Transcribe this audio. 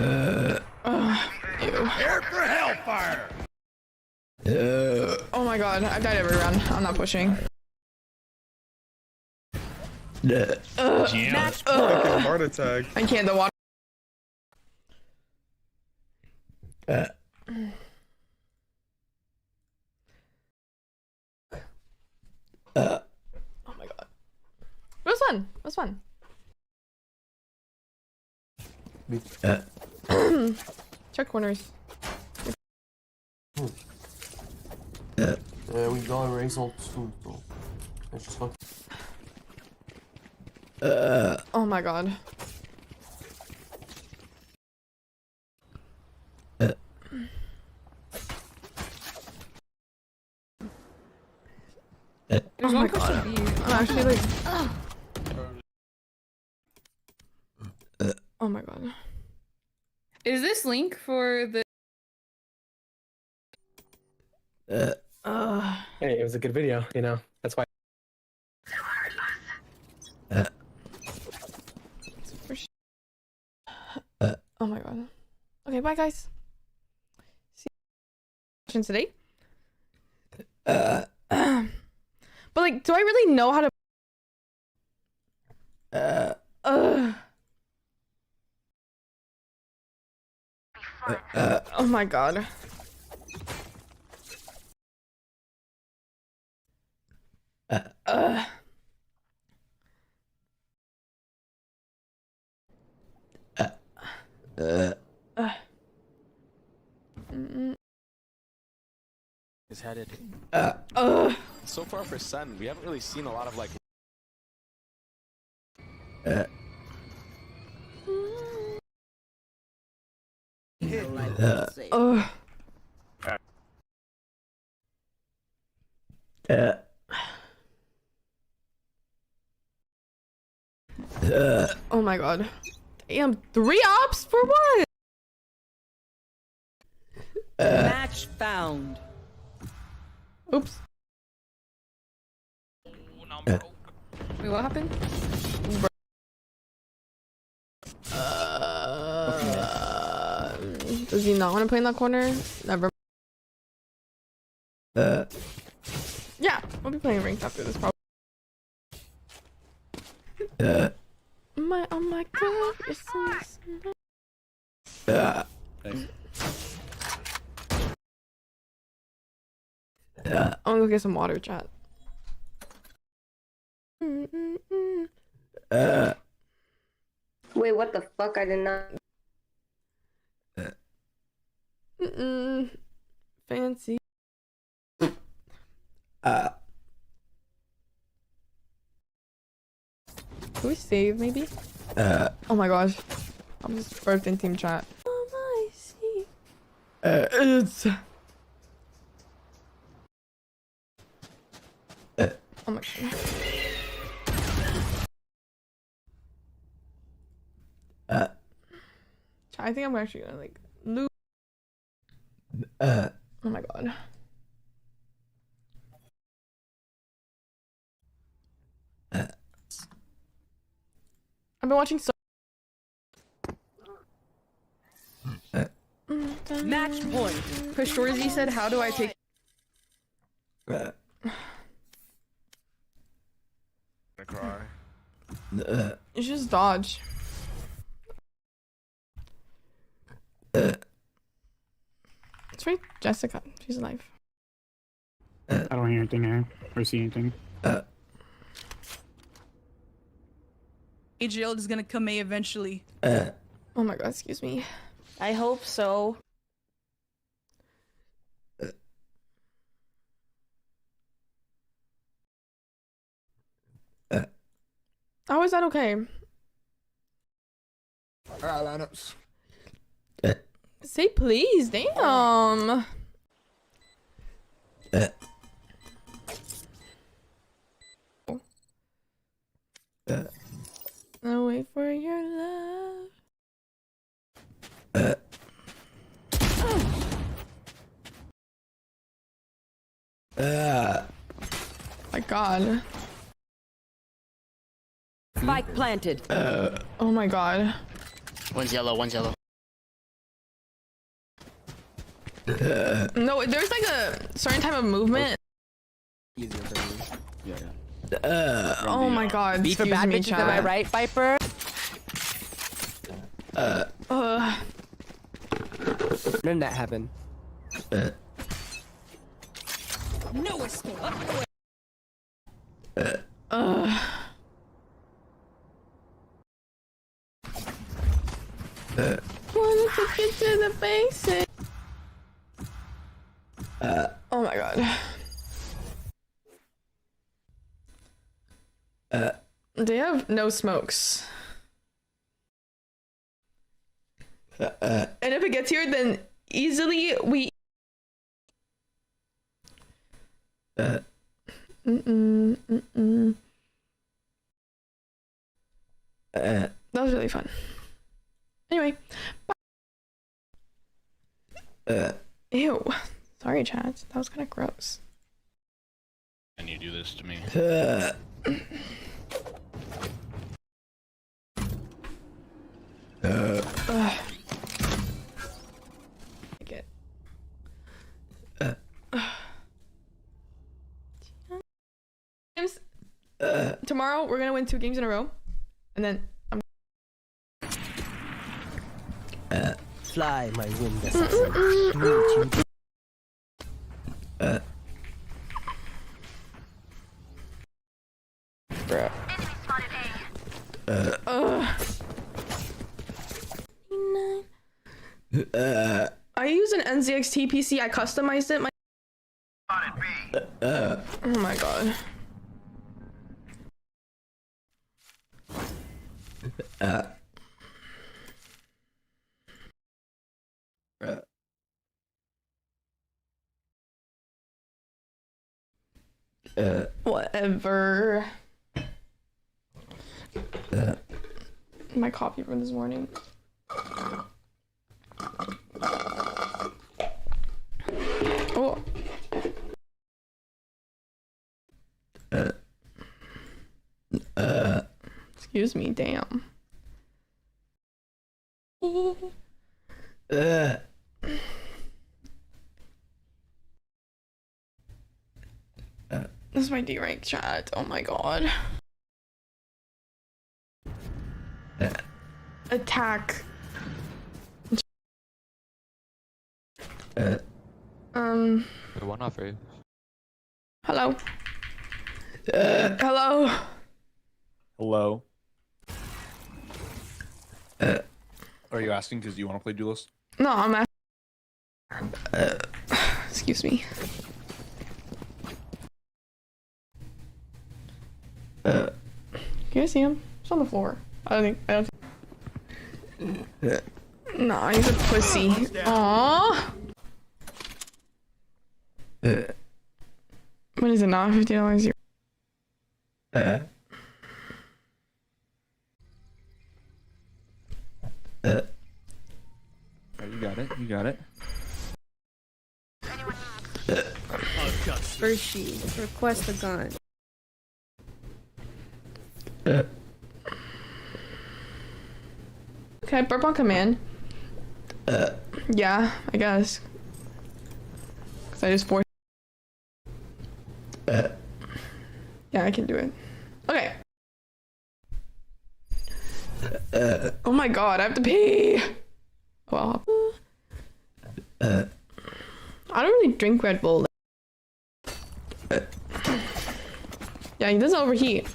Ew. Prepare for hellfire! Oh my god, I've died every round. I'm not pushing. Match Fucking heart attack. I can't, the water. Oh my god. It was fun. It was fun. Check corners. We got a result soon, though. Let's just fuck. Oh my god. There's one person B. I'm actually like. Oh my god. Is this link for the? Hey, it was a good video, you know. That's why. Oh my god. Okay, bye guys. See you today. But like, do I really know how to? Oh my god. Is headed. Uh. So far for Sun, we haven't really seen a lot of like. Oh my god. Damn, 3 ops for what? Match found. Oops. Wait, what happened? Does he not want to play in that corner? Never. Yeah, we'll be playing ranked after this probably. Oh my god, you're so Thanks. I'm gonna go get some water, chat. Wait, what the fuck? I did not. Fancy. Can we save maybe? Oh my gosh. I'm just birthed in team chat. Oh it's oh my god. Chat, I think I'm actually gonna like lose. Oh my god. I've been watching so. Match point. Pastorzy said, "How do I take?" Cry. You should just dodge. It's right, Jessica. She's alive. I don't hear anything here or see anything. AGL is gonna come A eventually. Oh my god, excuse me. I hope so. How is that okay? Alright, lineups. Say please, damn. I'll wait for your love. My god. Spike planted. Oh my god. One's yellow, one's yellow. No, there's like a certain type of movement. Easier for me. Oh my god. Beat for excuse bad me, bitches, am I chat. right, Viper? When did that happen? No escape. Wanted to get to the basics. Oh my god. They have no smokes. And if it gets here, then easily we. That was really fun. Anyway. Ew. Sorry, chat. That was kind of gross. Can you do this to me? Get. Tomorrow we're gonna win 2 games in a row, and then I'm. Fly, my wind assassin. Bruh. I use an NZXT PC. I customized it. Oh my god. Whatever. My coffee from this morning. Oh. Excuse me, damn. This is my D-rank chat. Oh my god. Attack. One off right? Hello. Hello. Hello. Are you asking because you want to play Duelist? No, I'm asking. Excuse me. Can you guys see him? He's on the floor. I don't think. Nah, he's a pussy. Aww. What is it not? $50? You got it. You got it. Hershey, request a gun. Can I burp on command? Yeah, I guess. Cause I just forced. Yeah, I can do it. Okay. Oh my god, I have to pee. Well, I don't really drink Red Bull. Yeah, he doesn't overheat.